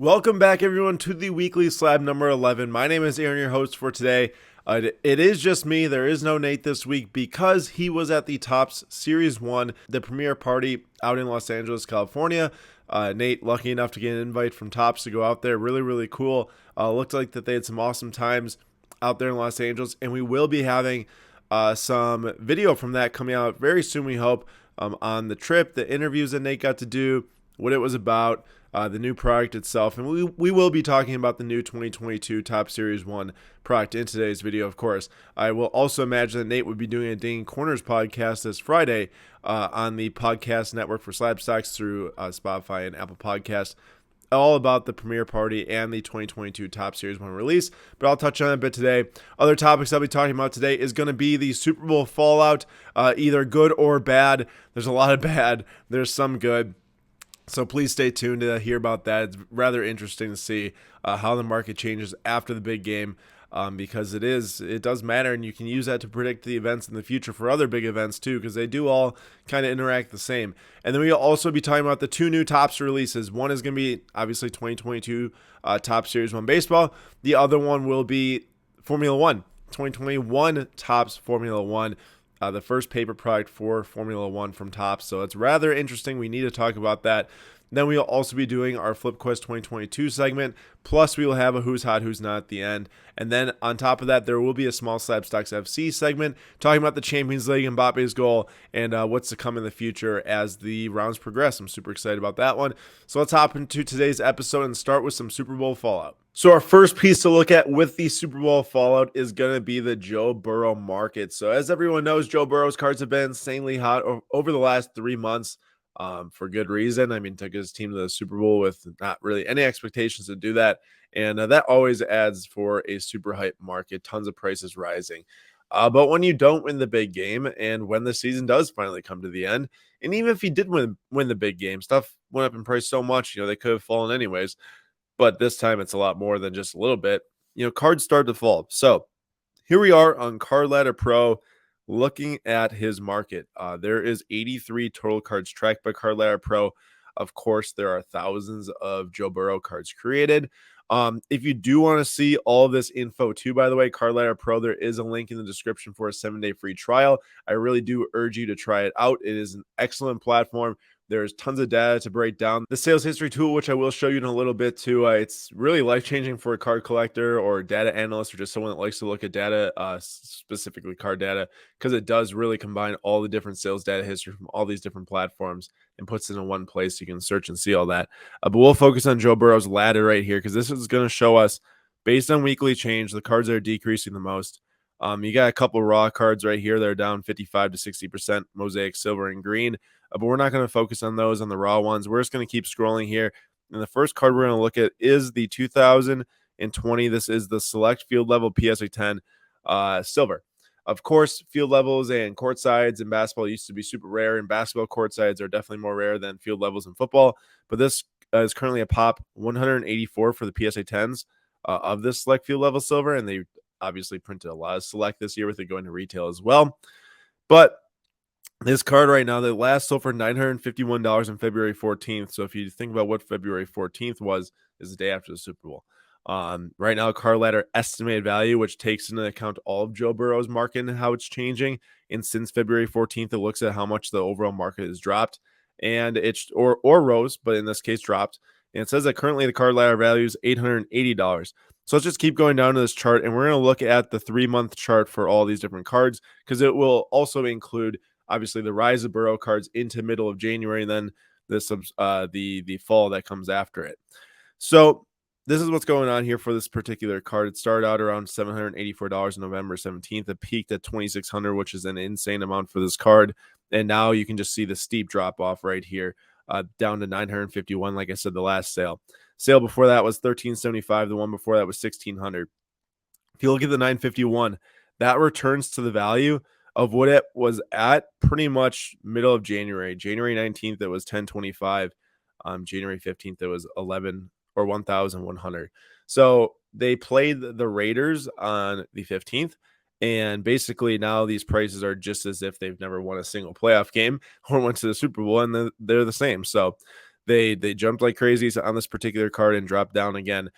Welcome back, everyone, to the Weekly Slab number 11. My name is Aaron, your host for today. It is just me. There is no Nate this week because he was at the Topps Series 1, the premiere party out in Los Angeles, California. Nate, lucky enough to get an invite from Topps to go out there. Really, really cool. Looked like that they had some awesome times out there in Los Angeles, and we will be having some video from that coming out very soon, we hope, on the trip, the interviews that Nate got to do, what it was about, the new product itself, and we will be talking about the new 2022 Topps Series 1 product in today's video, of course. I will also imagine that Nate would be doing a Dinging Corners podcast this Friday on the podcast network for SlabStox through Spotify and Apple Podcasts, all about the premiere party and the 2022 Topps Series 1 release, but I'll touch on it a bit today. Other topics I'll be talking about today is going to be the Super Bowl fallout, either good or bad. There's a lot of bad. There's some good. So please stay tuned to hear about that. It's rather interesting to see how the market changes after the big game, because it does matter, and you can use that to predict the events in the future for other big events too, because they do all kind of interact the same. And then we'll also be talking about the two new Topps releases. One is going to be obviously 2022 Topps Series 1 baseball. The other one will be Formula 1, 2021 Topps Formula 1. The first paper product for Formula 1 from Topps. So it's rather interesting. We need to talk about that. Then we'll also be doing our Flip Quest 2022 segment. Plus, we will have a Who's Hot, Who's Not at the end. And then on top of that, there will be a small SlabStox FC segment talking about the Champions League, Mbappe's goal, and what's to come in the future as the rounds progress. I'm super excited about that one. So let's hop into today's episode and start with some Super Bowl fallout. So our first piece to look at with the Super Bowl fallout is going to be the Joe Burrow market. So as everyone knows, Joe Burrow's cards have been insanely hot over the last 3 months, for good reason. I mean, took his team to the Super Bowl with not really any expectations to do that. And that always adds for a super hype market, tons of prices rising. But when you don't win the big game, and when the season does finally come to the end, and even if he did win the big game, stuff went up in price so much, they could have fallen anyways. But this time it's a lot more than just a little bit. Cards start to fall. So here we are on Card Ladder Pro looking at his market. There is 83 total cards tracked by Card Ladder Pro. Of course, there are thousands of Joe Burrow cards created. If you do want to see all of this info too, by the way, Card Ladder Pro, there is a link in the description for a 7-day free trial. I really do urge you to try it out. It is an excellent platform. There's tons of data to break down. The sales history tool, which I will show you in a little bit too, it's really life-changing for a card collector or data analyst or just someone that likes to look at data, specifically card data, because it does really combine all the different sales data history from all these different platforms and puts it in one place. You can search and see all that. But we'll focus on Joe Burrow's ladder right here, because this is going to show us, based on weekly change, the cards that are decreasing the most. You got a couple raw cards right here that are down 55 to 60%, mosaic, silver, and green. But we're not going to focus on those, on the raw ones. We're just going to keep scrolling here. And the first card we're going to look at is the 2020. This is the Select Field Level PSA 10 Silver. Of course, field levels and court sides in basketball used to be super rare, and basketball court sides are definitely more rare than field levels in football. But this is currently a pop 184 for the PSA 10s of this Select Field Level Silver, and they obviously printed a lot of Select this year with it going to retail as well. But this card right now, that last sold for $951 on February 14th. So if you think about what February 14th was, is the day after the Super Bowl. Right now, Card Ladder estimated value, which takes into account all of Joe Burrow's market and how it's changing. And since February 14th, it looks at how much the overall market has dropped, and it's or rose, but in this case dropped. And it says that currently the Card Ladder value is $880. So let's just keep going down to this chart, and we're going to look at the 3-month chart for all these different cards, because it will also include obviously the rise of Burrow cards into middle of January, and then the fall that comes after it. So this is what's going on here for this particular card. It started out around $784 on November 17th. It peaked at $2,600, which is an insane amount for this card. And now you can just see the steep drop off right here, down to $951. Like I said, the last sale before that was $1,375. The one before that was $1,600. If you look at the $951, that returns to the value of what it was at pretty much middle of January. January 19th, it was $1,025. January 15th, it was $1,100. So they played the Raiders on the 15th, and basically now these prices are just as if they've never won a single playoff game or went to the Super Bowl, and they're the same. So They jumped like crazy on this particular card and dropped down again.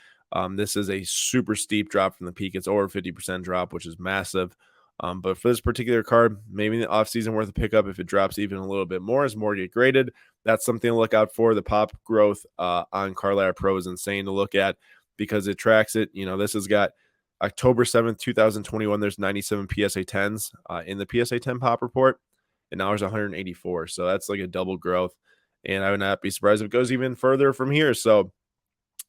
This is a super steep drop from the peak. It's over 50% drop, which is massive. But for this particular card, maybe in the offseason worth a pickup if it drops even a little bit more as more get graded. That's something to look out for. The pop growth on Card Ladder Pro is insane to look at because it tracks it. This has got October 7th, 2021. There's 97 PSA 10s in the PSA 10 pop report, and now there's 184. So that's like a double growth. And I would not be surprised if it goes even further from here. So,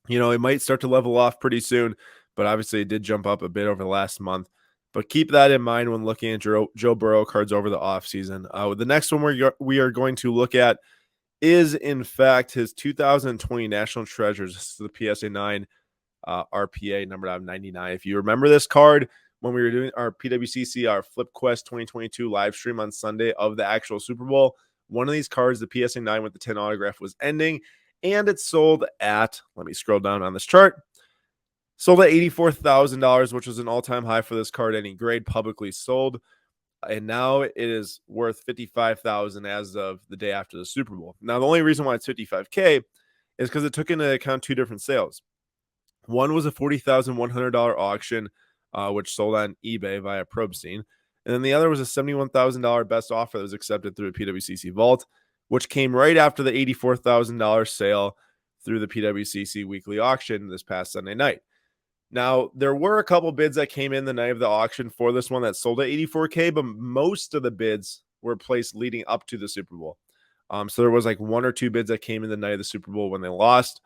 it might start to level off pretty soon, but obviously it did jump up a bit over the last month. But keep that in mind when looking at Joe Burrow cards over the offseason. The next one we are going to look at is, in fact, his 2020 National Treasures. This is the PSA 9 RPA number out of 99. If you remember this card, when we were doing our PWCC, our Flip Quest 2022 live stream on Sunday of the actual Super Bowl, one of these cards, the PSA 9 with the 10 autograph, was ending, and it sold at, let me scroll down on this chart, sold at $84,000, which was an all-time high for this card, any grade publicly sold. And now it is worth $55,000 as of the day after the Super Bowl. Now, the only reason why it's $55K is because it took into account two different sales. One was a $40,100 auction, which sold on eBay via Probstein. And then the other was a $71,000 best offer that was accepted through a PWCC vault, which came right after the $84,000 sale through the PWCC weekly auction this past Sunday night. Now, there were a couple bids that came in the night of the auction for this one that sold at $84K, but most of the bids were placed leading up to the Super Bowl. So there was like one or two bids that came in the night of the Super Bowl when they lost.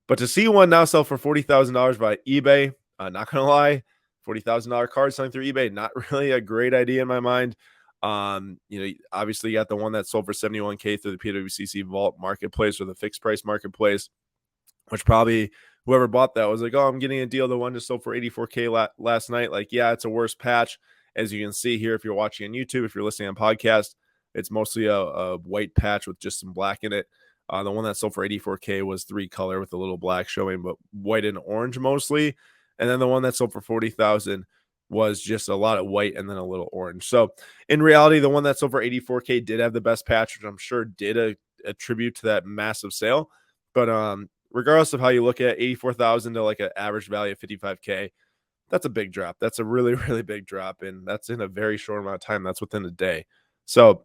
But to see one now sell for $40,000 by eBay, not going to lie, $40,000 card selling through eBay, not really a great idea in my mind. Obviously you got the one that sold for $71K through the PWCC Vault Marketplace or the fixed price marketplace, which probably whoever bought that was like, oh, I'm getting a deal. The one just sold for $84K last night. Like, yeah, it's a worse patch. As you can see here, if you're watching on YouTube, if you're listening on podcast, it's mostly a white patch with just some black in it. The one that sold for $84K was 3 color with a little black showing, but white and orange mostly. And then the one that sold for $40,000 was just a lot of white and then a little orange. So in reality, the one that sold for $84K did have the best patch, which I'm sure did attribute to that massive sale. But regardless of how you look at $84,000 to like an average value of $55K, that's a big drop. That's a really, really big drop. And that's in a very short amount of time. That's within a day. So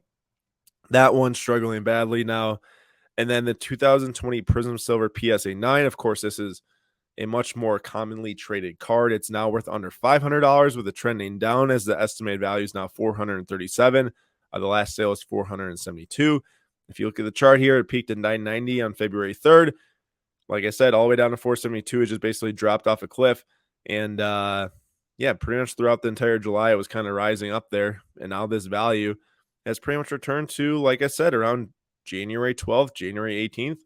that one's struggling badly now. And then the 2020 Prism Silver PSA 9, of course, this is a much more commonly traded card. It's now worth under $500 with a trending down as the estimated value is now $437. The last sale is $472. If you look at the chart here, it peaked at $990 on February 3rd. Like I said, all the way down to $472. It just basically dropped off a cliff. And pretty much throughout the entire July, it was kind of rising up there. And now this value has pretty much returned to, like I said, around January 12th, January 18th,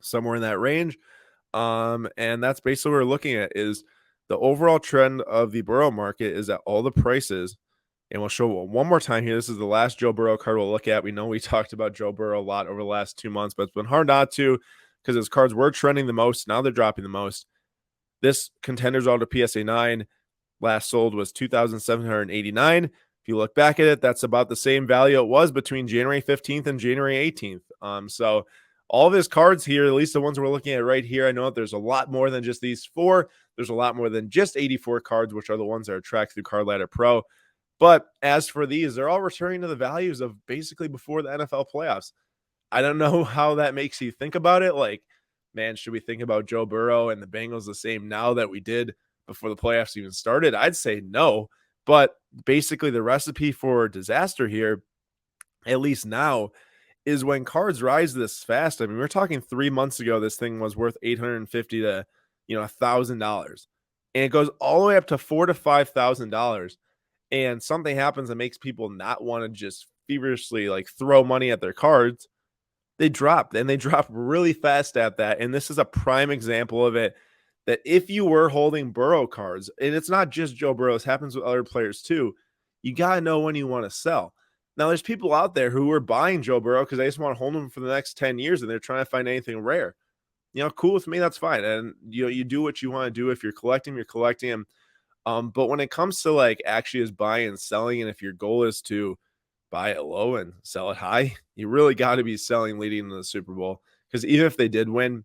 somewhere in that range. And that's basically what we're looking at is the overall trend of the Burrow market is that all the prices, and we'll show one more time here. This is the last Joe Burrow card we'll look at. We know we talked about Joe Burrow a lot over the last 2 months, but it's been hard not to because his cards were trending the most. Now they're dropping the most. This Contenders Auto PSA 9 last sold was $2,789. If you look back at it, that's about the same value it was between January 15th and January 18th. So all of his cards here, at least the ones we're looking at right here, I know that there's a lot more than just these 4. There's a lot more than just 84 cards, which are the ones that are tracked through Card Ladder Pro. But as for these, they're all returning to the values of basically before the NFL playoffs. I don't know how that makes you think about it. Like, man, should we think about Joe Burrow and the Bengals the same now that we did before the playoffs even started? I'd say no. But basically the recipe for disaster here, at least now, is when cards rise this fast. I mean, we're talking 3 months ago, this thing was worth $850 to, $1,000. And it goes all the way up to $4,000 to $5,000. And something happens that makes people not want to just feverishly like throw money at their cards. They drop, and they drop really fast at that. And this is a prime example of it, that if you were holding Burrow cards, and it's not just Joe Burrow, it happens with other players too, you got to know when you want to sell. Now, there's people out there who are buying Joe Burrow because they just want to hold him for the next 10 years and they're trying to find anything rare. Cool with me, that's fine. And, you do what you want to do. If you're collecting him. But when it comes to like actually just buying and selling, and if your goal is to buy it low and sell it high, you really got to be selling leading into the Super Bowl, because even if they did win,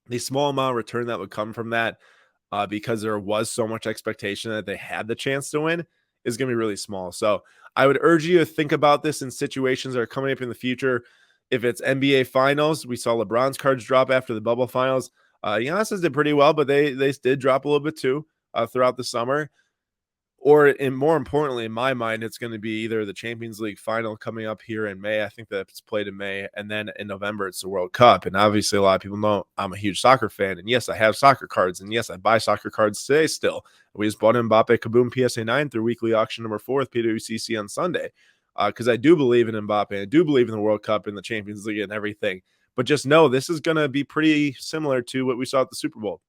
the small amount of return that would come from that, because there was so much expectation that they had the chance to win, is going to be really small. So I would urge you to think about this in situations that are coming up in the future. If it's NBA Finals, we saw LeBron's cards drop after the bubble finals. Giannis did pretty well, but they did drop a little bit too throughout the summer. Or, and more importantly, in my mind, it's going to be either the Champions League final coming up here in May. I think that it's played in May. And then in November, it's the World Cup. And obviously, a lot of people know I'm a huge soccer fan. And yes, I have soccer cards. And yes, I buy soccer cards today still. We just bought Mbappe Kaboom PSA 9 through weekly auction number 4 with PWCC on Sunday. Because I do believe in Mbappe. I do believe in the World Cup and the Champions League and everything. But just know this is going to be pretty similar to what we saw at the Super Bowl.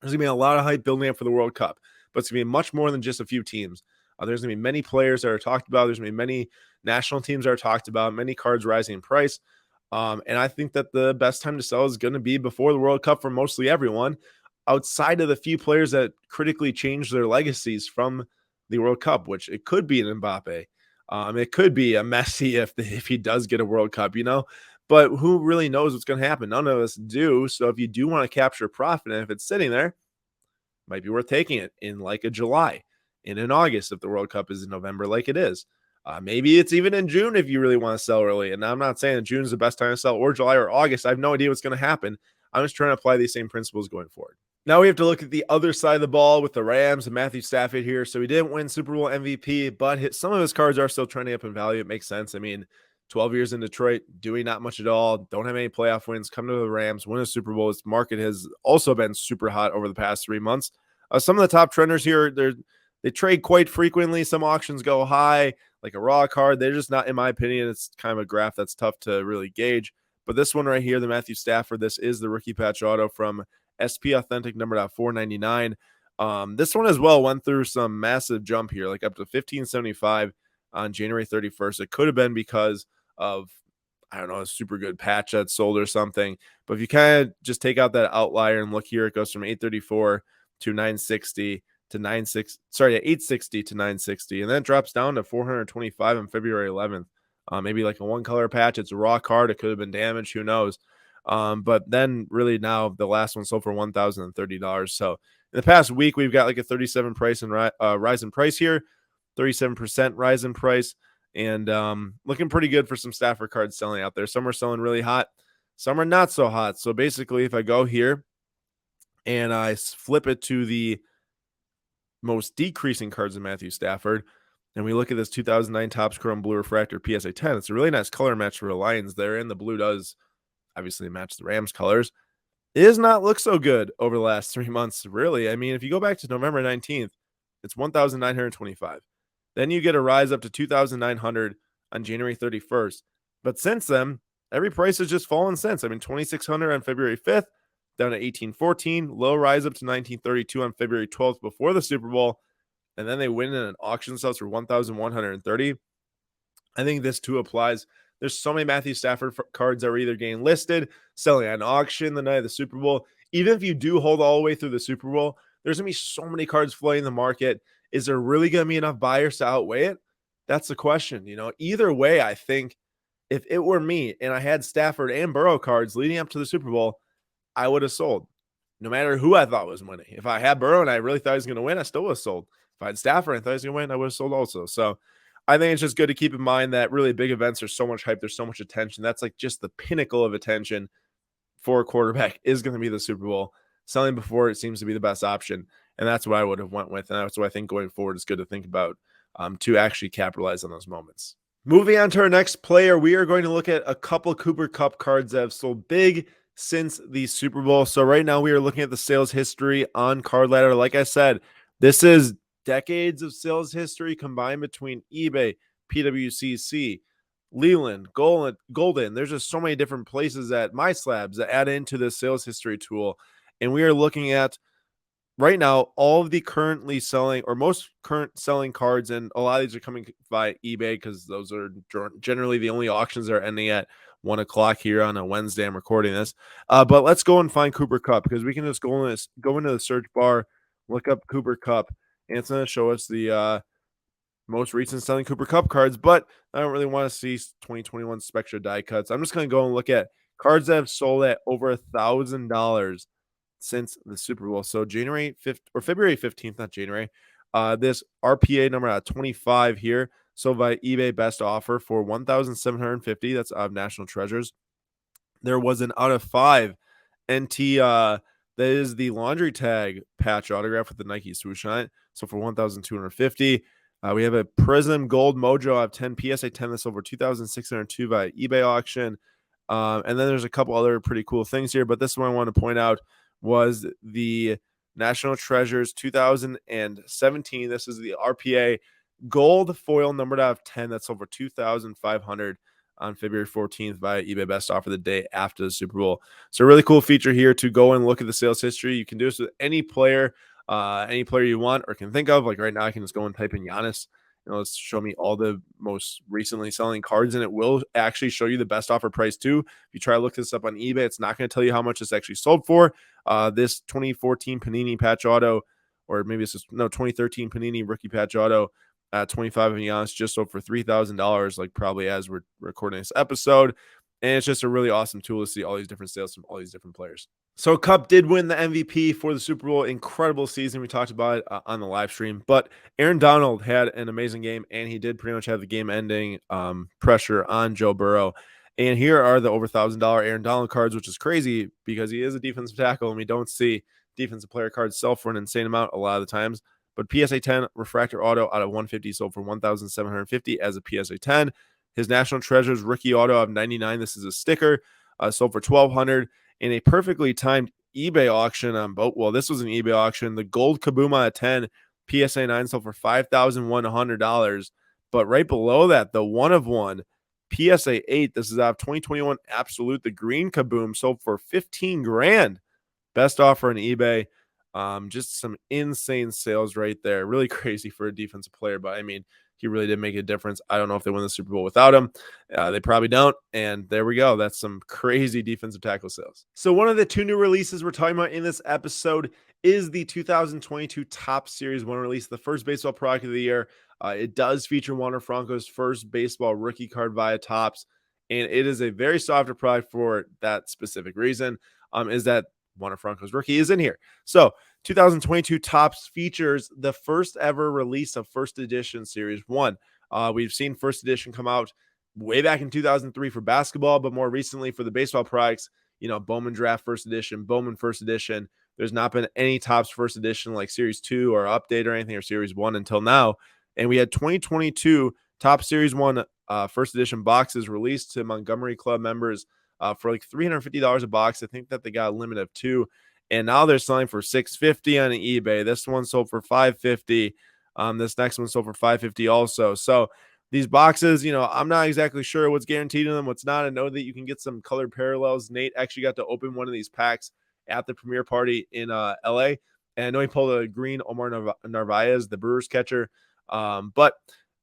There's going to be a lot of hype building up for the World Cup, but it's going to be much more than just a few teams. There's going to be many players that are talked about. There's going to be many national teams that are talked about, many cards rising in price. And I think that the best time to sell is going to be before the World Cup for mostly everyone, outside of the few players that critically change their legacies from the World Cup, which it could be an Mbappe. It could be a Messi if he does get a World Cup, but who really knows what's going to happen? None of us do. So if you do want to capture profit, and if it's sitting there, might be worth taking it in like a July, in August if the World Cup is in November, like it is. Maybe it's even in June if you really want to sell early. And I'm not saying June is the best time to sell, or July or August. I have no idea what's going to happen. I'm just trying to apply these same principles going forward. Now we have to look at the other side of the ball with the Rams and Matthew Stafford here. So he didn't win Super Bowl MVP, but some of his cards are still trending up in value. It makes sense. I mean, 12 years in Detroit, doing not much at all, don't have any playoff wins, come to the Rams, win a Super Bowl. His market has also been super hot over the past 3 months. Some of the top trenders here, they trade quite frequently. Some auctions go high, like a raw card. They're just not, in my opinion, it's kind of a graph that's tough to really gauge. But this one right here, the Matthew Stafford, this is the rookie patch auto from SP Authentic number .499. This one as well went through some massive jump here, like up to 1575 on January 31st. It could have been because of, I don't know, a super good patch that sold or something. But if you kind of just take out that outlier and look here, it goes from 834 to 960 to 860 to 960, and then it drops down to 425 on February 11th. Maybe like a one color patch. It's a raw card. It could have been damaged. Who knows? But then really now the last one sold for $1,030. So in the past week, we've got like a 37 price and rise in price here, 37% rise in price, and looking pretty good for some Stafford cards selling out there. Some are selling really hot, some are not so hot. So basically, if I go here and I flip it to the most decreasing cards of Matthew Stafford, and we look at this 2009 Topps Chrome Blue Refractor PSA 10, it's a really nice color match for the Lions there, and the blue does obviously match the Rams colors. It does not look so good over the last 3 months, really. I mean, if you go back to November 19th, it's 1,925. Then you get a rise up to 2,900 on January 31st. But since then, every price has just fallen since. I mean, 2,600 on February 5th, down to 1814, low rise up to 1932 on February 12th before the Super Bowl, and then they win in an auction sales for 1,130. I think this too applies. There's so many Matthew Stafford cards that are either getting listed, selling on auction the night of the Super Bowl. Even if you do hold all the way through the Super Bowl, there's going to be so many cards flooding the market. Is there really going to be enough buyers to outweigh it? That's the question. Either way, I think if it were me and I had Stafford and Burrow cards leading up to the Super Bowl, I would have sold no matter who I thought was winning. If I had Burrow and I really thought he was going to win, I still would have sold. If I had Stafford and I thought he was going to win, I would have sold also. So I think it's just good to keep in mind that really big events are so much hype. There's so much attention. That's like just the pinnacle of attention for a quarterback is going to be the Super Bowl. Selling before it seems to be the best option. And that's what I would have went with. And that's what I think going forward is good to think about to actually capitalize on those moments. Moving on to our next player, we are going to look at a couple Cooper Kupp cards that have sold big since the Super Bowl. So right now we are looking at the sales history on Card Ladder. Like I said, this is decades of sales history combined between eBay, PWCC, Leland, Golden. There's just so many different places at My Slabs that add into this sales history tool. And we are looking at right now all of the currently selling or most current selling cards, and a lot of these are coming by eBay because those are generally the only auctions that are ending at 1 o'clock here on a Wednesday. I'm recording this. But let's go and find Cooper Kupp, because we can just go into the search bar, look up Cooper Kupp, and it's going to show us the most recent selling Cooper Kupp cards. But I don't really want to see 2021 Spectra die cuts. I'm just going to go and look at Cards that have sold at over $1,000 since the Super Bowl. So January 5th or February 15th, not January. This RPA number at 25 here. So by eBay best offer for 1,750. That's of National Treasures. There was an out of 5 NT that is the laundry tag patch autograph with the Nike swoosh on it. So for 1,250. We have a Prism Gold Mojo of 10 PSA 10 that's over 2,602 by eBay auction. And then there's a couple other pretty cool things here, but this one I want to point out was the National Treasures 2017. This is the RPA gold foil numbered out of 10 that's over 2,500 on February 14th by eBay best offer the day after the Super Bowl. So a really cool feature here to go and look at the sales history. You can do this with any player you want or can think of. Like right now, I can just go and type in Giannis. Let's show me all the most recently selling cards, and it will actually show you the best offer price too. If you try to look this up on eBay, it's not going to tell you how much it's actually sold for. This 2014 Panini patch auto, or maybe it's 2013 Panini rookie patch auto at 25 of Giannis just sold for $3,000, like probably as we're recording this episode. And it's just a really awesome tool to see all these different sales from all these different players. So Cup did win the MVP for the Super Bowl. Incredible season. We talked about it on the live stream. But Aaron Donald had an amazing game, and he did pretty much have the game-ending pressure on Joe Burrow. And here are the over $1,000 Aaron Donald cards, which is crazy because he is a defensive tackle, and we don't see defensive player cards sell for an insane amount a lot of the times. But PSA 10 refractor auto out of 150 sold for 1,750 as a PSA 10. His National Treasures rookie auto of 99. This is a sticker, sold for 1,200 in a perfectly timed eBay auction on both. Well, this was an eBay auction. The gold Kabuma at 10 PSA 9 sold for $5,100. But right below that, the one of one PSA 8. This is out of 2021 Absolute. The green Kaboom sold for 15 grand. Best offer on eBay. Just some insane sales right there. Really crazy for a defensive player, but I mean, he really did make a difference. I don't know if they win the Super Bowl without him. They probably don't. And there we go. That's some crazy defensive tackle sales. So one of the two new releases we're talking about in this episode is the 2022 Top Series 1 release, the first baseball product of the year. It does feature Wander Franco's first baseball rookie card via Topps, and it is a very softer product for that specific reason, is that Wander Franco's rookie is in here. So 2022 Topps features the first ever release of first edition Series 1. We've seen first edition come out way back in 2003 for basketball, but more recently for the baseball products, Bowman Draft first edition, Bowman first edition. There's not been any Topps first edition like Series 2 or update or anything or Series 1 until now. And we had 2022 Topps Series 1 first edition boxes released to Montgomery Club members for like $350 a box. I think that they got a limit of 2. And now they're selling for $650 on eBay. This one sold for $550. This next one sold for $550 also. So these boxes, I'm not exactly sure what's guaranteed in them, what's not. I know that you can get some colored parallels. Nate actually got to open one of these packs at the premiere party in LA. And I know he pulled a green Omar Narvaez, the Brewers catcher. But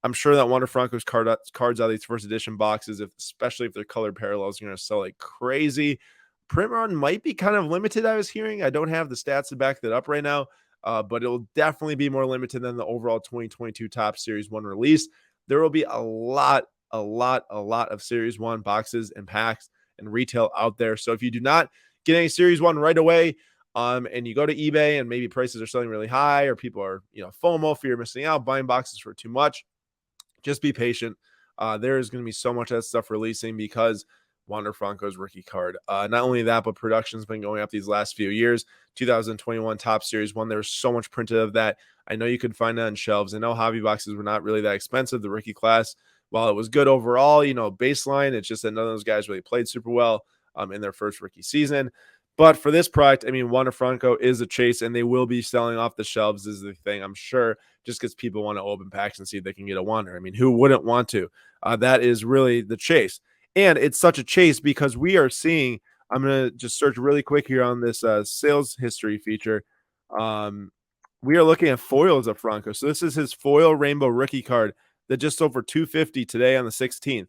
I'm sure that Wander Franco's cards out of these first edition boxes, especially if they're colored parallels, are going to sell like crazy. Print run might be kind of limited, I was hearing. I don't have the stats to back that up right now, but it'll definitely be more limited than the overall 2022 Top Series 1 release. There will be a lot of Series 1 boxes and packs and retail out there. So if you do not get any Series 1 right away, and you go to eBay and maybe prices are selling really high, or people are, FOMO, fear of missing out, buying boxes for too much, just be patient. There is going to be so much of that stuff releasing because Wander Franco's rookie card. Not only that, but production's been going up these last few years. 2021 Top Series 1, there was so much printed of that. I know you could find that on shelves. I know hobby boxes were not really that expensive. The rookie class, while it was good overall, baseline, it's just that none of those guys really played super well in their first rookie season. But for this product, I mean, Wander Franco is a chase, and they will be selling off the shelves is the thing, I'm sure, just because people want to open packs and see if they can get a Wander. I mean, who wouldn't want to? That is really the chase. And it's such a chase because we are seeing, I'm going to just search really quick here on this sales history feature. We are looking at foils of Franco. So this is his foil rainbow rookie card that just sold for $250 today on the 16th.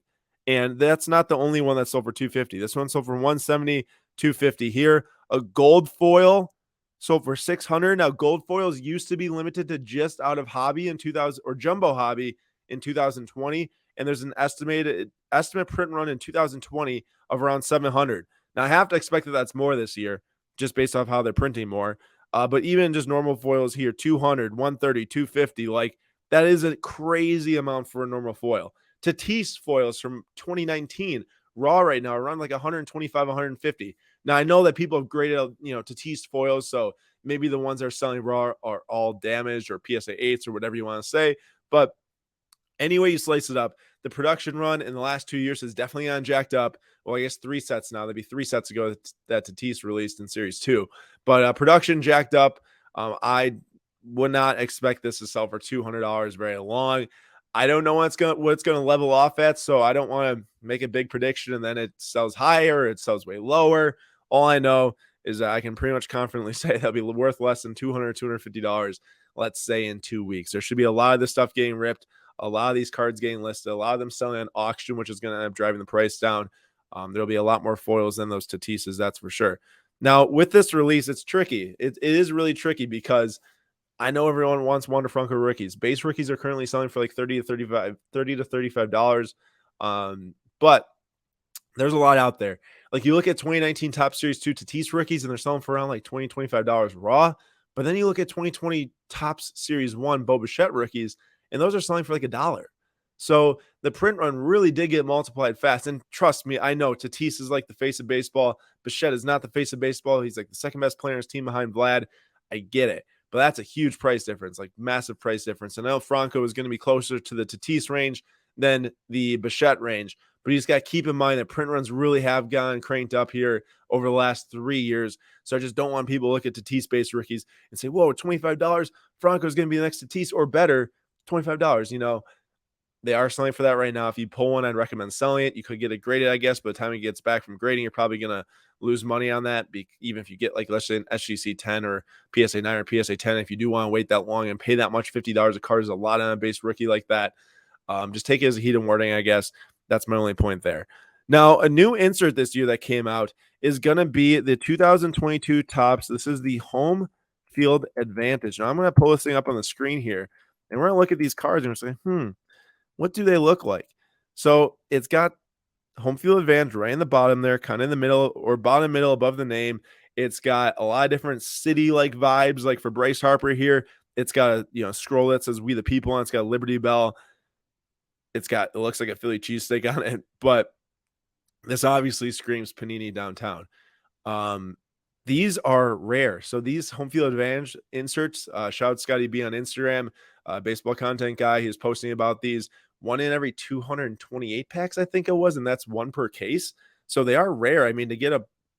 And that's not the only one that sold for $250. This one sold for $170, $250 here. A gold foil sold for $600. Now, gold foils used to be limited to just out of hobby in 2000 or jumbo hobby in 2020. And there's an estimate print run in 2020 of around 700. Now, I have to expect that that's more this year, just based off how they're printing more. But even just normal foils here, 200, 130, 250, like that is a crazy amount for a normal foil. Tatis foils from 2019, raw right now, around like 125, 150. Now, I know that people have graded, Tatis foils, so maybe the ones that are selling raw are all damaged or PSA 8s or whatever you want to say. But any way you slice it up, the production run in the last 2 years has definitely gone jacked up. Well, I guess 3 sets now. There'd be 3 sets ago that Tatis released in Series 2. But production jacked up. I would not expect this to sell for $200 very long. I don't know what's gonna level off at, so I don't want to make a big prediction and then it sells higher, or it sells way lower. All I know is that I can pretty much confidently say that'll be worth less than $200, $250, let's say in 2 weeks. There should be a lot of this stuff getting ripped, a lot of these cards getting listed, a lot of them selling on auction, which is going to end up driving the price down. There'll be a lot more foils than those Tatises, that's for sure. Now, with this release, it's tricky. It is really tricky because I know everyone wants Wander Franco rookies. Base rookies are currently selling for like 30 to $35. But there's a lot out there. Like you look at 2019 Top Series 2 Tatis rookies, and they're selling for around like $20, $25 raw. But then you look at 2020 Topps Series 1 Bo Bichette rookies, and those are selling for like $1. So the print run really did get multiplied fast. And trust me, I know Tatis is like the face of baseball. Bichette is not the face of baseball. He's like the second best player in his team behind Vlad. I get it. But that's a huge price difference, like massive price difference. And I know Franco is going to be closer to the Tatis range than the Bichette range. But you just got to keep in mind that print runs really have gone cranked up here over the last 3 years. So I just don't want people to look at Tatis-based rookies and say, whoa, $25, Franco's going to be the next Tatis or better, $25. They are selling for that right now. If you pull one, I'd recommend selling it. You could get it graded, I guess. By the time it gets back from grading, you're probably going to lose money on that. Even if you get, like, let's say an SGC 10 or PSA 9 or PSA 10, if you do want to wait that long and pay that much, $50 a card is a lot on a base rookie like that. Just take it as a heat and warning, I guess. That's my only point there. Now, a new insert this year that came out is going to be the 2022 Topps. This is the Home Field Advantage. Now, I'm going to pull this thing up on the screen here, and we're going to look at these cards and we're saying, what do they look like? So it's got Home Field Advantage right in the bottom there, kind of in the middle or bottom middle above the name. It's got a lot of different city-like vibes, like for Bryce Harper here. It's got a scroll that says "We the People" on it. It's got a Liberty Bell. It looks like a Philly cheesesteak on it, but this obviously screams Panini downtown. These are rare. So these Home Field Advantage inserts, shout out Scotty B on Instagram, baseball content guy. He was posting about these. One in every 228 packs, I think it was, and that's one per case. So they are rare. I mean, to get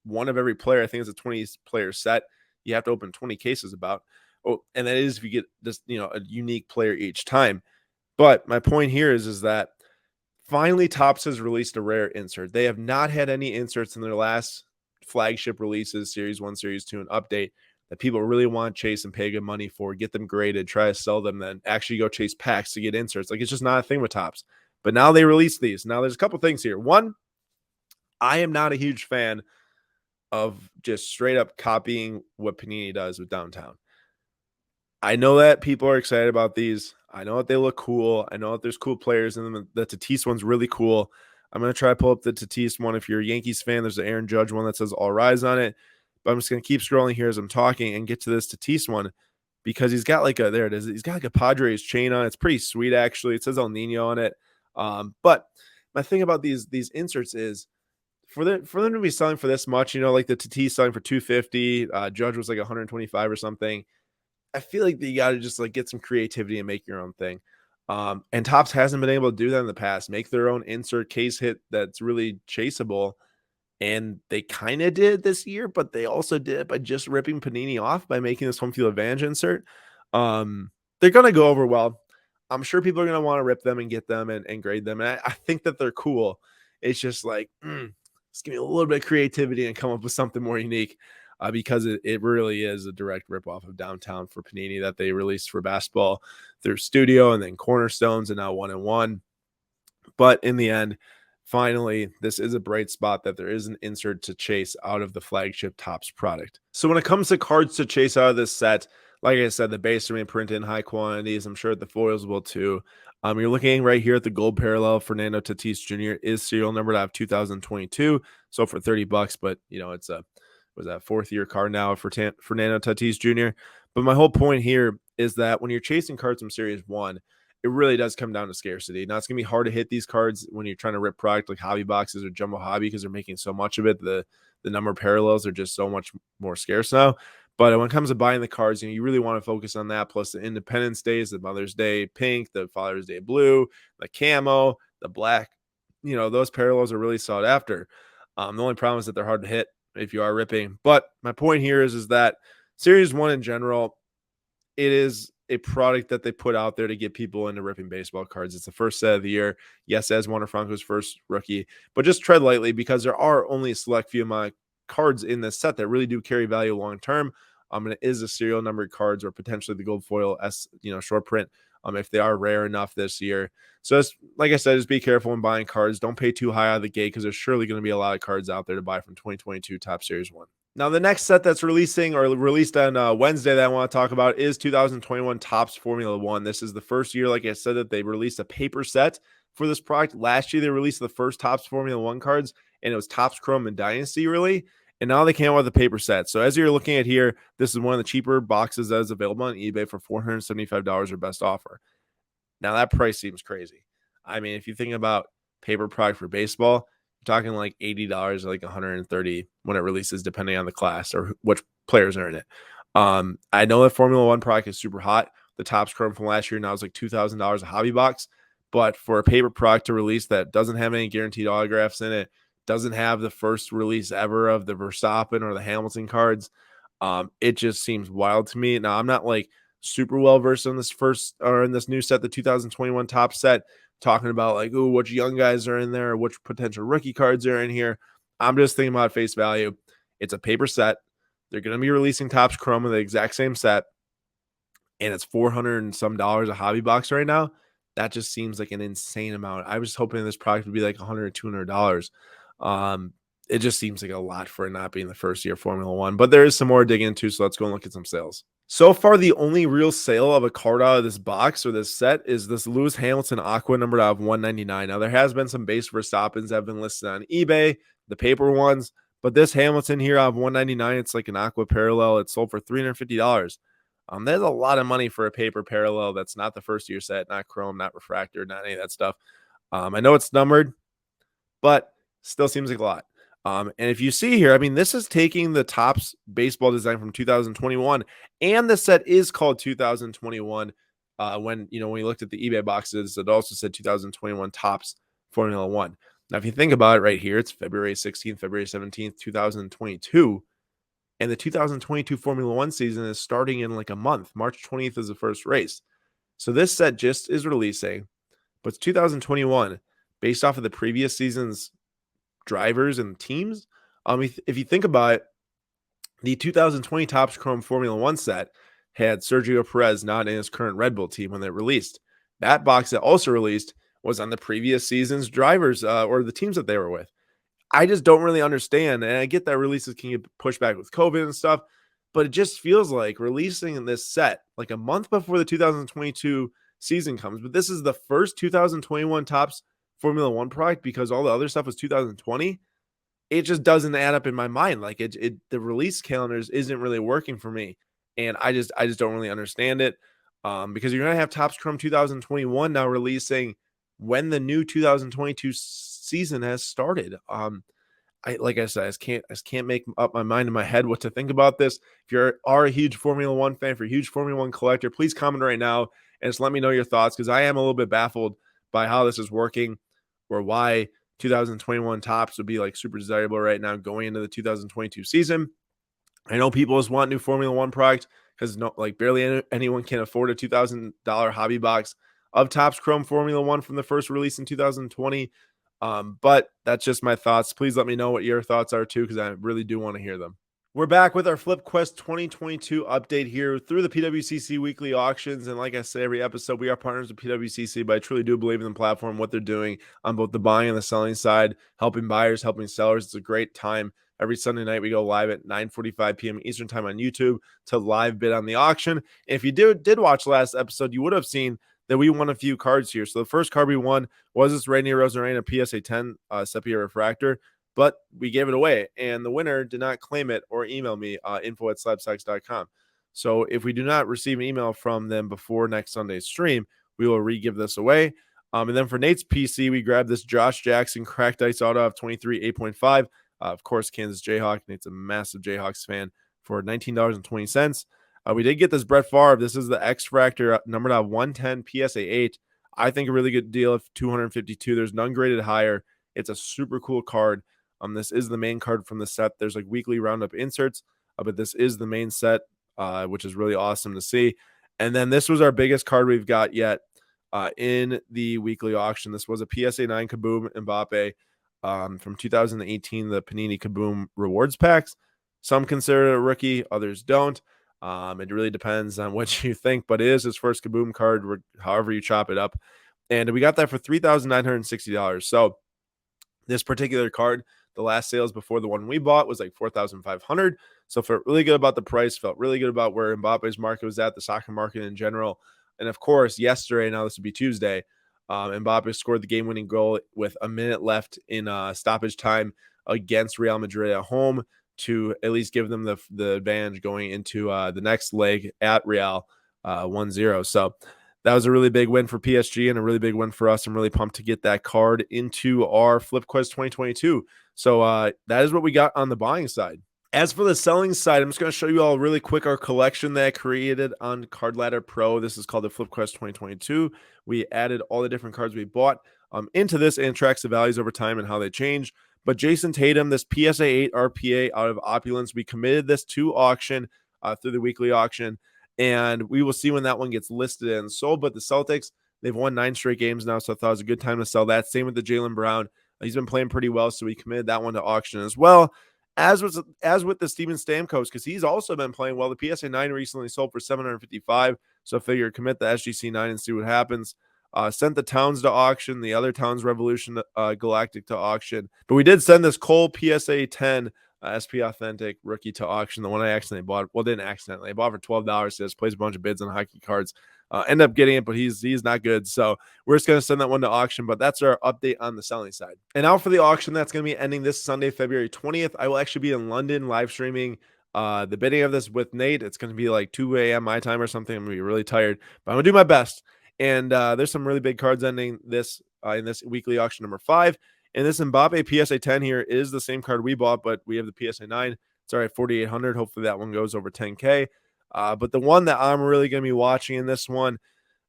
one of every player, I think it's a 20-player set. You have to open 20 cases about. Oh, and that is if you get this, a unique player each time. But my point here is that finally Topps has released a rare insert. They have not had any inserts in their last flagship releases, Series 1, Series 2, and Update, that people really want to chase and pay good money for, get them graded, try to sell them, then actually go chase packs to get inserts. Like, it's just not a thing with Topps. But now they release these. Now there's a couple things here. One, I am not a huge fan of just straight up copying what Panini does with Downtown. I know that people are excited about these. I know that they look cool. I know that there's cool players in them. The Tatis one's really cool. I'm going to try to pull up the Tatis one. If you're a Yankees fan, there's an Aaron Judge one that says All Rise on it. But I'm just going to keep scrolling here as I'm talking and get to this Tatis one because he's got there it is. He's got like a Padres chain on it. It's pretty sweet, actually. It says El Nino on it. But my thing about these inserts is for them to be selling for this much, like the Tatis selling for $250, Judge was like $125 or something. I feel like you got to just like get some creativity and make your own thing. And Topps hasn't been able to do that in the past, make their own insert case hit that's really chaseable. And they kind of did this year, but they also did it by just ripping Panini off by making this Home Field Advantage insert. They're going to go over well. I'm sure people are going to want to rip them and get them and grade them. And I think that they're cool. It's just like, just give me a little bit of creativity and come up with something more unique. Because it really is a direct ripoff of Downtown for Panini that they released for basketball through Studio and then Cornerstones and now 1-in-1. But in the end, finally, this is a bright spot that there is an insert to chase out of the flagship Topps product. So when it comes to cards to chase out of this set, like I said, the base remain printed in high quantities. I'm sure the foils will too. You're looking right here at the gold parallel. Fernando Tatis Jr. is serial numbered out of 2022, so for $30. But it's a was that fourth year card now for Fernando Tatis Jr. But my whole point here is that when you're chasing cards from Series One, it really does come down to scarcity. Now it's gonna be hard to hit these cards when you're trying to rip product like hobby boxes or jumbo hobby because they're making so much of it. The number of parallels are just so much more scarce now. But when it comes to buying the cards, you really want to focus on that. Plus the Independence Days, the Mother's Day pink, the Father's Day blue, the camo, the black. Those parallels are really sought after. The only problem is that they're hard to hit if you are ripping. But my point here is that Series 1 in general, it is a product that they put out there to get people into ripping baseball cards. It's the first set of the year. Yes, as Wander Franco's first rookie, but just tread lightly because there are only a select few amount of cards in this set that really do carry value long term. And it is a serial numbered cards or potentially the gold foil short print. If they are rare enough this year. So like I said, just be careful when buying cards. Don't pay too high out of the gate because there's surely going to be a lot of cards out there to buy from 2022 Top Series 1. Now, the next set that's releasing or released on Wednesday that I want to talk about is 2021 Topps Formula One. This is the first year, like I said, that they released a paper set for this product. Last year, they released the first Topps Formula One cards, and it was Topps Chrome and Dynasty, really. And now they came out with a paper set. So as you're looking at here, this is one of the cheaper boxes that is available on eBay for $475 or best offer. Now that price seems crazy. I mean, if you think about paper product for baseball, you're talking like $80 or like $130 when it releases, depending on the class or which players are in it. I know that Formula One product is super hot. The Topps Chrome from last year now is like $2,000 a hobby box. But for a paper product to release that doesn't have any guaranteed autographs in it, doesn't have the first release ever of the Verstappen or the Hamilton cards, it just seems wild to me. Now, I'm not like super well versed in this new set, the 2021 top set, talking about like, ooh, which young guys are in there, which potential rookie cards are in here. I'm just thinking about face value. It's a paper set. They're going to be releasing Topps Chrome of the exact same set, and it's $400 and some a hobby box right now. That just seems like an insane amount. I was hoping this product would be like $100 or $200. It just seems like a lot for it not being the first year Formula One, but there is some more to dig into. So let's go and look at some sales. So far, the only real sale of a card out of this box or this set is this Lewis Hamilton Aqua numbered out of 199. Now, there has been some base Verstappens that have been listed on eBay, the paper ones, but this Hamilton here out of 199, it's like an Aqua parallel. It's sold for $350. There's a lot of money for a paper parallel that's not the first year set, not chrome, not refractor, not any of that stuff. I know it's numbered, but still seems like a lot. And if you see here, I mean, this is taking the Topps baseball design from 2021, and the set is called 2021. When you looked at the eBay boxes, it also said 2021 Topps Formula One. Now, if you think about it, right here, it's February 16th, February 17th, 2022, and the 2022 Formula One season is starting in like a month. March 20th is the first race. So this set just is releasing, but it's 2021 based off of the previous season's drivers and teams. If you think about it, the 2020 Topps Chrome Formula One set had Sergio Perez not in his current Red Bull team when they released. That box that also released was on the previous season's drivers or the teams that they were with. I just don't really understand, and I get that releases can get pushed back with COVID and stuff, but it just feels like releasing this set like a month before the 2022 season comes. But this is the first 2021 Topps Formula One product because all the other stuff was 2020. It just doesn't add up in my mind. Like the release calendars isn't really working for me, and I just don't really understand it. Because you're gonna have Topps Chrome 2021 now releasing when the new 2022 season has started. Like I said, I just can't make up my mind in my head what to think about this. If you are a huge Formula One fan, if you're a huge Formula One collector, please comment right now and just let me know your thoughts because I am a little bit baffled by how this is working or why 2021 Topps would be like super desirable right now going into the 2022 season. I know people just want new Formula One product because barely anyone can afford a $2,000 hobby box of Topps Chrome Formula One from the first release in 2020. But that's just my thoughts. Please let me know what your thoughts are too, because I really do want to hear them. We're back with our FlipQuest 2022 update here through the PWCC weekly auctions. And like I say, every episode, we are partners with PWCC, but I truly do believe in the platform, what they're doing on both the buying and the selling side, helping buyers, helping sellers. It's a great time. Every Sunday night, we go live at 9:45 p.m. Eastern time on YouTube to live bid on the auction. And if you did watch last episode, you would have seen that we won a few cards here. So the first card we won was this Rainier Rosarena PSA 10 Sepia Refractor, but we gave it away, and the winner did not claim it or email me, info@SlabStox.com. So if we do not receive an email from them before next Sunday's stream, we will re-give this away. And then for Nate's PC, we grabbed this Josh Jackson cracked ice auto of 23 8.5. Of course, Kansas Jayhawk. Nate's a massive Jayhawks fan for $19.20. We did get this Brett Favre. This is the X Fractor numbered out 110 PSA 8. I think a really good deal of 252. There's none graded higher. It's a super cool card. This is the main card from the set. There's like weekly roundup inserts, but this is the main set, which is really awesome to see. And then this was our biggest card we've got yet in the weekly auction. This was a PSA 9 Kaboom Mbappe from 2018, the Panini Kaboom Rewards Packs. Some consider it a rookie, others don't. It really depends on what you think, but it is his first Kaboom card, however you chop it up. And we got that for $3,960. So this particular card, the last sales before the one we bought was like $4,500. So felt really good about the price, felt really good about where Mbappe's market was at, the soccer market in general. And of course, yesterday, now this would be Tuesday, Mbappe scored the game-winning goal with a minute left in stoppage time against Real Madrid at home to at least give them the advantage going into the next leg at Real 1-0. So that was a really big win for PSG and a really big win for us. I'm really pumped to get that card into our FlipQuest 2022. So that is what we got on the buying side. As for the selling side, I'm just going to show you all really quick our collection that I created on Card Ladder Pro. This is called the FlipQuest 2022. We added all the different cards we bought into this and tracks the values over time and how they change. But Jason Tatum, this PSA 8 RPA out of Opulence, we committed this to auction through the weekly auction. And we will see when that one gets listed and sold. But the Celtics, they've won 9 straight games now, so I thought it was a good time to sell that. Same with the Jaylen Brown. He's been playing pretty well, so we committed that one to auction as well. As with the Steven Stamkos, because he's also been playing well. The PSA 9 recently sold for $755, so figure commit the SGC 9 and see what happens. Sent the Towns to auction, the other Towns Revolution Galactic to auction. But we did send this Cole PSA 10 SP Authentic rookie to auction, the one I accidentally bought. Well, didn't accidentally. I bought for $12. He just plays a bunch of bids on hockey cards. End up getting it, but he's not good. So we're just going to send that one to auction, but that's our update on the selling side. And now for the auction that's going to be ending this Sunday, February 20th. I will actually be in London live streaming the bidding of this with Nate. It's going to be like 2 a.m. my time or something. I'm going to be really tired, but I'm going to do my best. And there's some really big cards ending this in this weekly auction number 5. And this Mbappe PSA 10 here is the same card we bought, but we have the PSA 9. It's all right, 4,800. Hopefully that one goes over 10K. But the one that I'm really going to be watching in this one,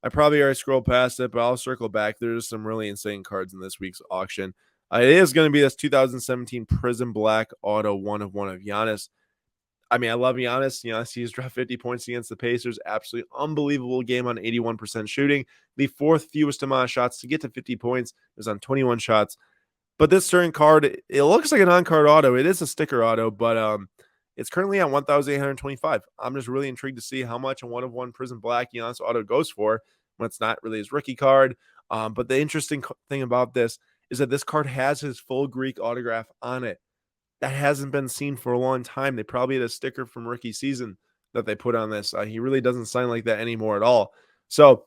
I probably already scrolled past it, but I'll circle back. There's some really insane cards in this week's auction. It is going to be this 2017 Prism Black Auto 1 of Giannis. I mean, I love Giannis. He's dropped 50 points against the Pacers. Absolutely unbelievable game on 81% shooting. The 4th fewest amount of shots to get to 50 points is on 21 shots. But this certain card, it looks like an on-card auto. It is a sticker auto, but it's currently at 1,825. I'm just really intrigued to see how much a 1 of 1 Prism Black Giannis auto goes for when it's not really his rookie card. But the interesting thing about this is that this card has his full Greek autograph on it. That hasn't been seen for a long time. They probably had a sticker from rookie season that they put on this. He really doesn't sign like that anymore at all. So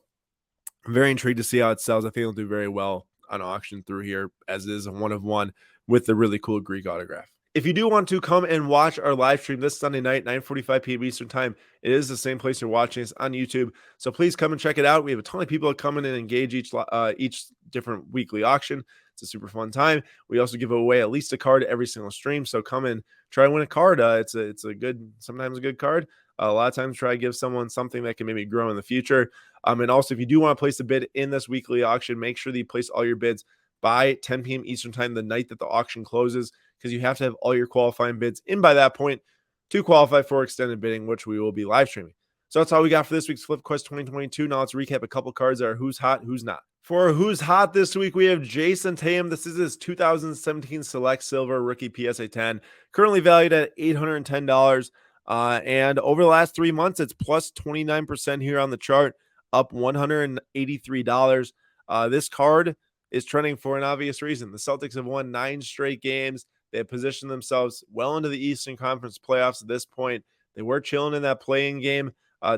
I'm very intrigued to see how it sells. I think it'll do very well on auction through here, as is a 1 of 1 with the really cool Greek autograph. If you do want to come and watch our live stream this Sunday night, 9:45 p.m. Eastern time, it is the same place you're watching us on YouTube. So please come and check it out. We have a ton of people coming and engage each different weekly auction. It's a super fun time. We also give away at least a card every single stream. So come and try and win a card. It's a good, sometimes a good card. A lot of times try to give someone something that can maybe grow in the future. And also, if you do want to place a bid in this weekly auction, make sure that you place all your bids by 10 p.m. Eastern time, the night that the auction closes, because you have to have all your qualifying bids in by that point to qualify for extended bidding, which we will be live streaming. So that's all we got for this week's FlipQuest 2022. Now let's recap a couple cards that are who's hot, who's not. For who's hot this week, we have Jason Tatum. This is his 2017 Select Silver Rookie PSA 10, currently valued at $810. And over the last 3 months, it's plus 29% here on the chart, up $183. This card is trending for an obvious reason. The Celtics have won 9 straight games. They have positioned themselves well into the Eastern Conference playoffs at this point. They were chilling in that play-in game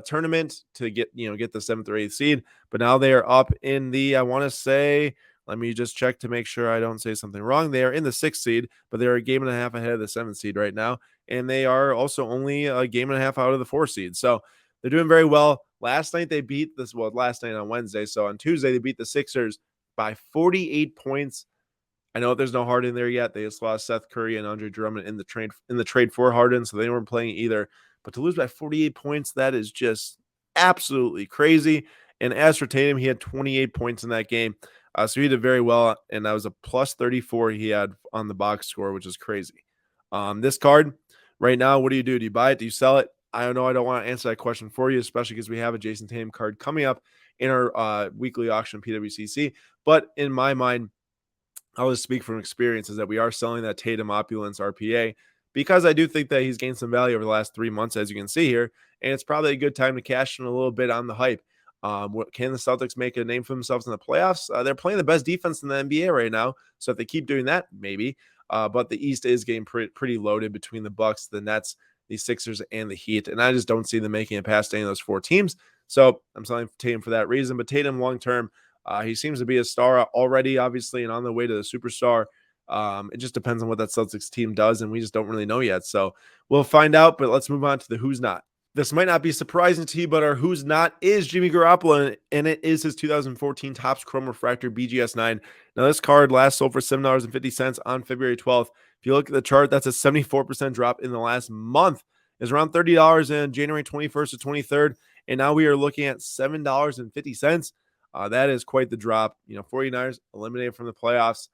tournament to get the 7th or 8th seed, but now they are up in the, I want to say, let me just check to make sure I don't say something wrong. They are in the 6th seed, but they're a game and a half ahead of the 7th seed right now, and they are also only a game and a half out of the 4th seed. So they're doing very well. Last night they beat this, well, last night on Wednesday. So on Tuesday they beat the Sixers by 48 points. I know there's no Harden there yet. They just lost Seth Curry and Andre Drummond in the trade for Harden, so they weren't playing either. But to lose by 48 points, that is just absolutely crazy. And as for Tatum, he had 28 points in that game. So he did very well, and that was a plus 34 he had on the box score, which is crazy. This card right now, what do you do? Do you buy it? Do you sell it? I don't know. I don't want to answer that question for you, especially because we have a Jason Tatum card coming up in our weekly auction PWCC. But in my mind, I'll just speak from experience, is that we are selling that Tatum Opulence RPA because I do think that he's gained some value over the last 3 months, as you can see here, and it's probably a good time to cash in a little bit on the hype. Can the Celtics make a name for themselves in the playoffs? They're playing the best defense in the NBA right now, so if they keep doing that, maybe. But the East is getting pretty loaded between the Bucks, the Nets, the Sixers, and the Heat, and I just don't see them making it past any of those 4 teams. So I'm selling Tatum for that reason. But Tatum long term, he seems to be a star already, obviously, and on the way to the superstar. It just depends on what that Celtics team does, and we just don't really know yet. So we'll find out, but let's move on to the who's not. This might not be surprising to you, but our who's not is Jimmy Garoppolo, and it is his 2014 Topps Chrome Refractor BGS 9. Now, this card last sold for $7.50 on February 12th. If you look at the chart, that's a 74% drop in the last month. It's around $30 in January 21st to 23rd, and now we are looking at $7.50. That is quite the drop. 49ers eliminated from the playoffs.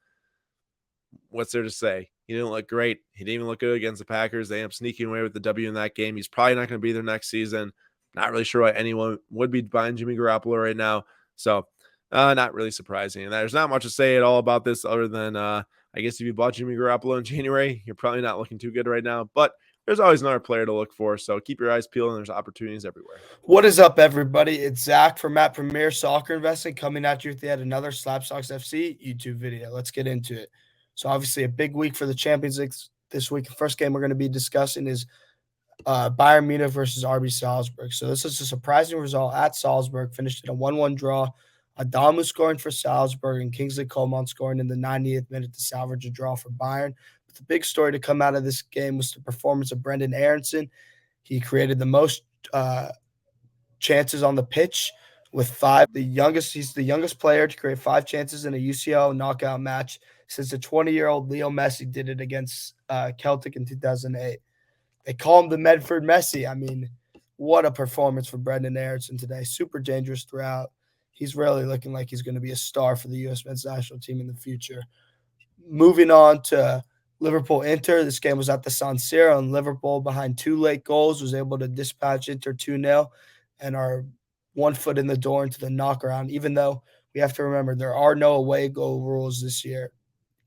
What's there to say? He didn't look great. He didn't even look good against the Packers. They ended up sneaking away with the W in that game. He's probably not going to be there next season. Not really sure why anyone would be buying Jimmy Garoppolo right now. So not really surprising. And there's not much to say at all about this other than I guess if you bought Jimmy Garoppolo in January, you're probably not looking too good right now. But there's always another player to look for. So keep your eyes peeled, and there's opportunities everywhere. What is up, everybody? It's Zach from Matt Premier Soccer Investing coming at you with yet another SlabStox FC YouTube video. Let's get into it. So obviously a big week for the Champions League this week. The first game we're going to be discussing is Bayern Munich versus RB Salzburg. So this is a surprising result at Salzburg, finished in a 1-1 draw. Adamu scoring for Salzburg and Kingsley Coman scoring in the 90th minute to salvage a draw for Bayern. But the big story to come out of this game was the performance of Brendan Aronson. He created the most chances on the pitch with 5. He's the youngest player to create 5 chances in a UCL knockout match since the 20-year-old Leo Messi did it against Celtic in 2008. They call him the Medford Messi. I mean, what a performance for Brendan Aronson today. Super dangerous throughout. He's really looking like he's going to be a star for the U.S. men's national team in the future. Moving on to Liverpool-Inter. This game was at the San Siro, and Liverpool, behind 2 late goals, was able to dispatch Inter 2-0 and are 1 foot in the door into the knockaround, even though we have to remember there are no away goal rules this year.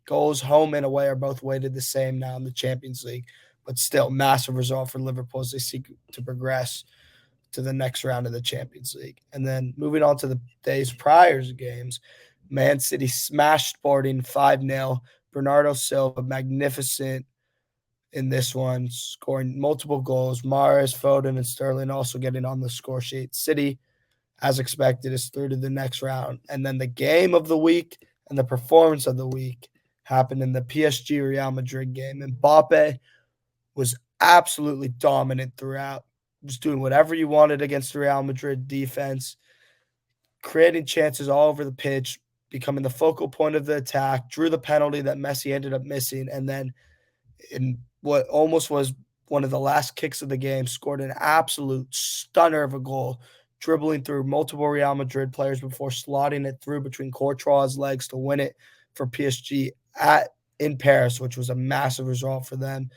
Goals home and away are both weighted the same now in the Champions League, but still massive result for Liverpool as they seek to progress to the next round of the Champions League. And then moving on to the days prior games, Man City smashed Sporting 5-0. Bernardo Silva, magnificent in this one, scoring multiple goals. Mahrez, Foden, and Sterling also getting on the score sheet. City, as expected, is through to the next round. And then the game of the week and the performance of the week happened in the PSG Real Madrid game. And Mbappe was absolutely dominant throughout. Was doing whatever you wanted against the Real Madrid defense, creating chances all over the pitch, becoming the focal point of the attack, drew the penalty that Messi ended up missing, and then in what almost was one of the last kicks of the game, scored an absolute stunner of a goal, dribbling through multiple Real Madrid players before slotting it through between Courtois' legs to win it for PSG in Paris, which was a massive result for them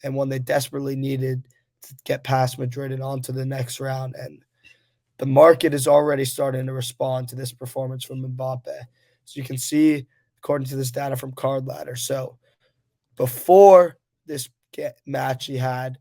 and one they desperately needed to get past Madrid and on to the next round. And the market is already starting to respond to this performance from Mbappe. So you can see, according to this data from Card Ladder. So before this match, he had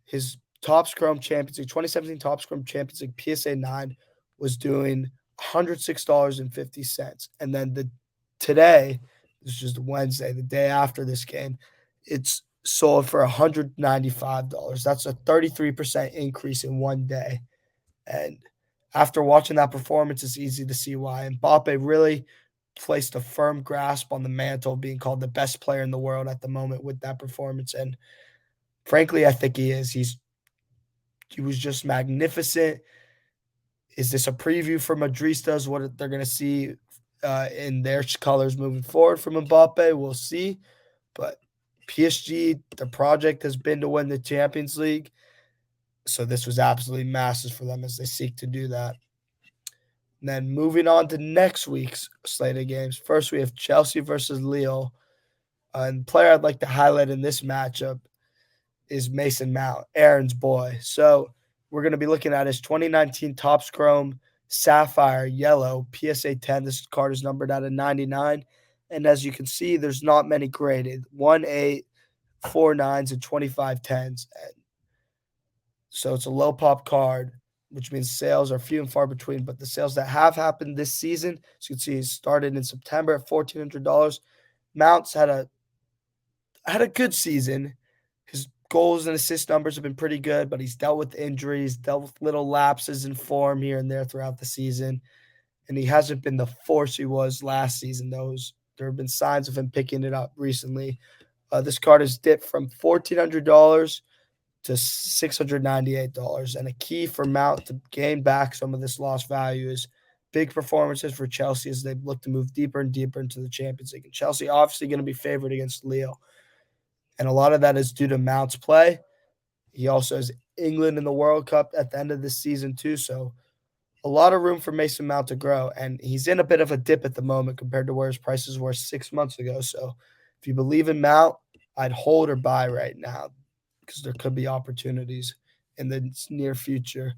his Top Scrum Champions League, 2017 Top Scrum Champions League PSA 9 was doing $106.50. And then today, this is just Wednesday, the day after this game, it's sold for $195. That's a 33% increase in one day. And after watching that performance, it's easy to see why. Mbappe really placed a firm grasp on the mantle of being called the best player in the world at the moment with that performance. And frankly, I think he is. He was just magnificent. Is this a preview for Madristas, what they're going to see in their colors moving forward from Mbappe? We'll see. But PSG, the project has been to win the Champions League. So this was absolutely massive for them as they seek to do that. And then moving on to next week's slate of games. First, we have Chelsea versus Lille. And the player I'd like to highlight in this matchup is Mason Mount, Aaron's boy. So we're going to be looking at his 2019 Topps Chrome Sapphire Yellow PSA 10. This card is numbered out of 99. And as you can see, there's not many graded. 1 8, 4 9s, and 25 10s. And so it's a low pop card, which means sales are few and far between. But the sales that have happened this season, as you can see, started in September at $1,400. Mounts had a good season. His goals and assist numbers have been pretty good, but he's dealt with injuries, dealt with little lapses in form here and there throughout the season. And he hasn't been the force he was last season. There have been signs of him picking it up recently. This card has dipped from $1,400 to $698. And a key for Mount to gain back some of this lost value is big performances for Chelsea as they look to move deeper and deeper into the Champions League. And Chelsea obviously going to be favored against Lille. And a lot of that is due to Mount's play. He also has England in the World Cup at the end of this season too. So a lot of room for Mason Mount to grow. And he's in a bit of a dip at the moment compared to where his prices were 6 months ago. So if you believe in Mount, I'd hold or buy right now because there could be opportunities in the near future.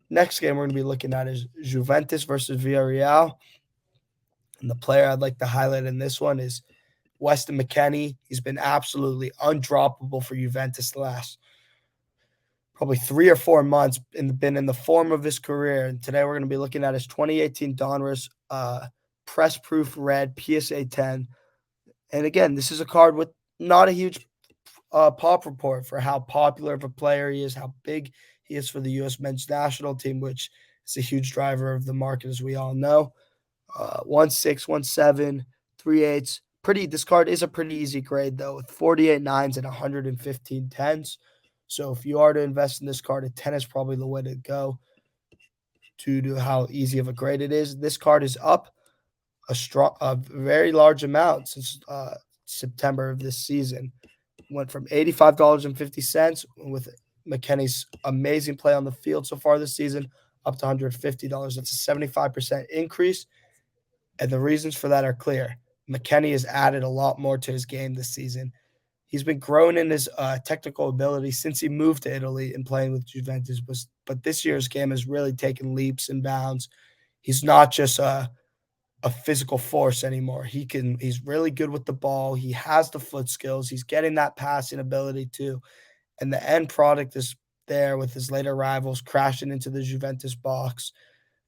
Next game we're going to be looking at is Juventus versus Villarreal. And the player I'd like to highlight in this one is Weston McKennie. He's been absolutely undroppable for Juventus the last probably 3 or 4 months, been in the form of his career. And today we're going to be looking at his 2018 Donruss press-proof red PSA 10. And again, this is a card with not a huge pop report for how popular of a player he is, how big he is for the U.S. men's national team, which is a huge driver of the market, as we all know. 1.6, 1.7, 3.8. This card is a pretty easy grade, though, with 48 9s and 115 10s. So if you are to invest in this card, a 10 is probably the way to go due to how easy of a grade it is. This card is up a very large amount since September of this season. Went from $85.50 with McKennie's amazing play on the field so far this season up to $150. That's a 75% increase. And the reasons for that are clear. McKennie has added a lot more to his game this season. He's been growing in his technical ability since he moved to Italy and playing with Juventus. But this year's game has really taken leaps and bounds. He's not just a physical force anymore. He's really good with the ball. He has the foot skills. He's getting that passing ability too. And the end product is there with his later rivals crashing into the Juventus box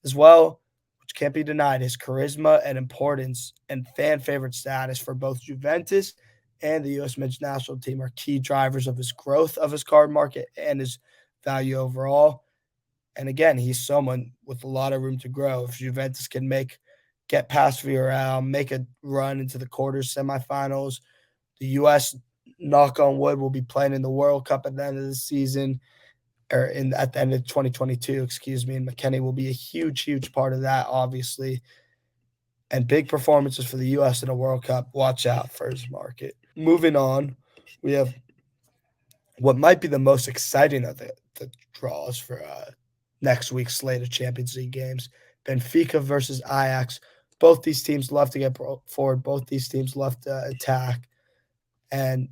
as well, which can't be denied. His charisma and importance and fan favorite status for both Juventus and the U.S. men's national team are key drivers of his growth of his card market and his value overall. And again, he's someone with a lot of room to grow. If Juventus can get past Villarreal, make a run into the quarters, semifinals, the U.S., knock on wood, will be playing in the World Cup at the end of the season, or at the end of 2022, excuse me. And McKennie will be a huge, huge part of that, obviously. And big performances for the U.S. in a World Cup. Watch out for his market. Moving on, we have what might be the most exciting of the draws for next week's slate of Champions League games. Benfica versus Ajax. Both these teams love to get forward. Both these teams love to attack. And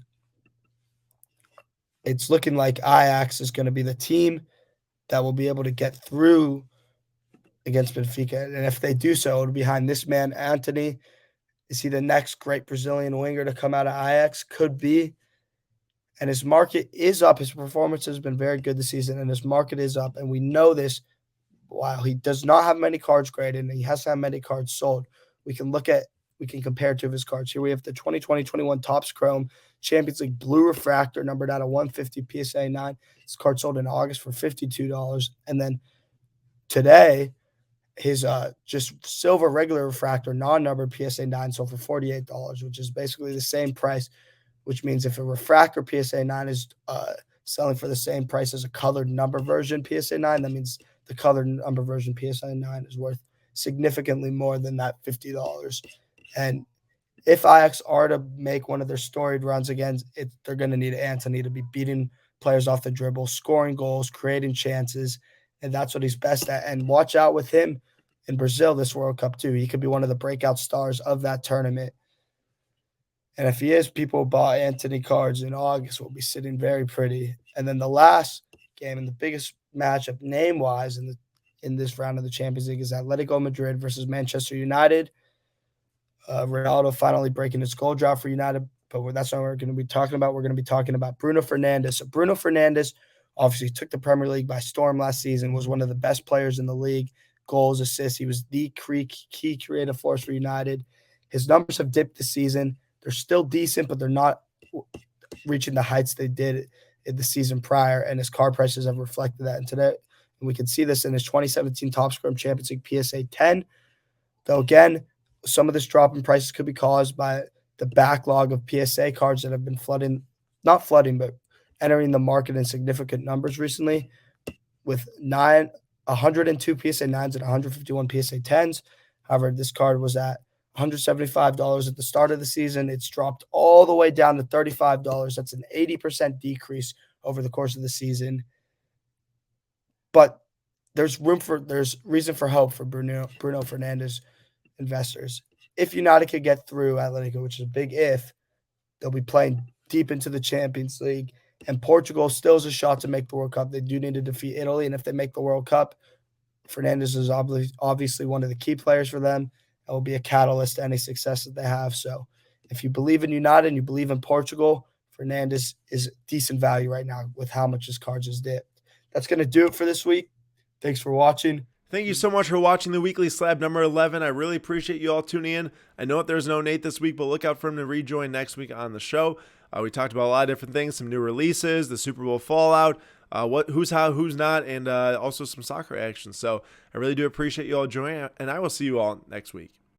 it's looking like Ajax is going to be the team that will be able to get through against Benfica. And if they do so, it'll be behind this man, Anthony. Is he the next great Brazilian winger to come out of Ajax? Could be. And his market is up. His performance has been very good this season, and his market is up. And we know this. While he does not have many cards graded and he has to have many cards sold, we can compare two of his cards. Here we have the 2020-21 Topps Chrome Champions League Blue Refractor, numbered out of 150 PSA 9. This card sold in August for $52. And then today, his just silver regular refractor, non-numbered PSA 9 sold for $48, which is basically the same price, which means if a refractor PSA 9 is selling for the same price as a colored number version PSA 9, that means the colored number version PSA 9 is worth significantly more than that $50. And if Ajax are to make one of their storied runs again, they're going to need Anthony to be beating players off the dribble, scoring goals, creating chances, and that's what he's best at. And watch out with him in Brazil this World Cup too. He could be one of the breakout stars of that tournament. And if he is, people bought Anthony cards in August will be sitting very pretty. And then the last game and the biggest matchup name-wise in this round of the Champions League is Atletico Madrid versus Manchester United. Ronaldo finally breaking his goal drought for United, but that's not what we're going to be talking about. We're going to be talking about Bruno Fernandes. So Bruno Fernandes obviously took the Premier League by storm last season, was one of the best players in the league, goals, assists. He was the key creative force for United. His numbers have dipped this season. They're still decent, but they're not reaching the heights they did in the season prior, and his car prices have reflected that. And today, and we can see this in his 2017 Top Scrum Champions League PSA 10. Though again, some of this drop in prices could be caused by the backlog of PSA cards that have been but entering the market in significant numbers recently, with 102 PSA 9s and 151 PSA 10s. However, this card was at $175 at the start of the season. It's dropped all the way down to $35. That's an 80% decrease over the course of the season. But there's reason for hope for Bruno Fernandes investors. If United could get through Atletico, which is a big if, they'll be playing deep into the Champions League. And Portugal still has a shot to make the World Cup. They do need to defeat Italy. And if they make the World Cup, Fernandes is obviously one of the key players for them. It will be a catalyst to any success that they have. So if you believe in United and you believe in Portugal, Fernandes is decent value right now with how much his cards has dipped. That's going to do it for this week. Thanks for watching. Thank you so much for watching the Weekly Slab number 11. I really appreciate you all tuning in. I know that there's no Nate this week, but look out for him to rejoin next week on the show. We talked about a lot of different things, some new releases, the Super Bowl fallout, who's how, who's not, and also some soccer action. So I really do appreciate you all joining, and I will see you all next week.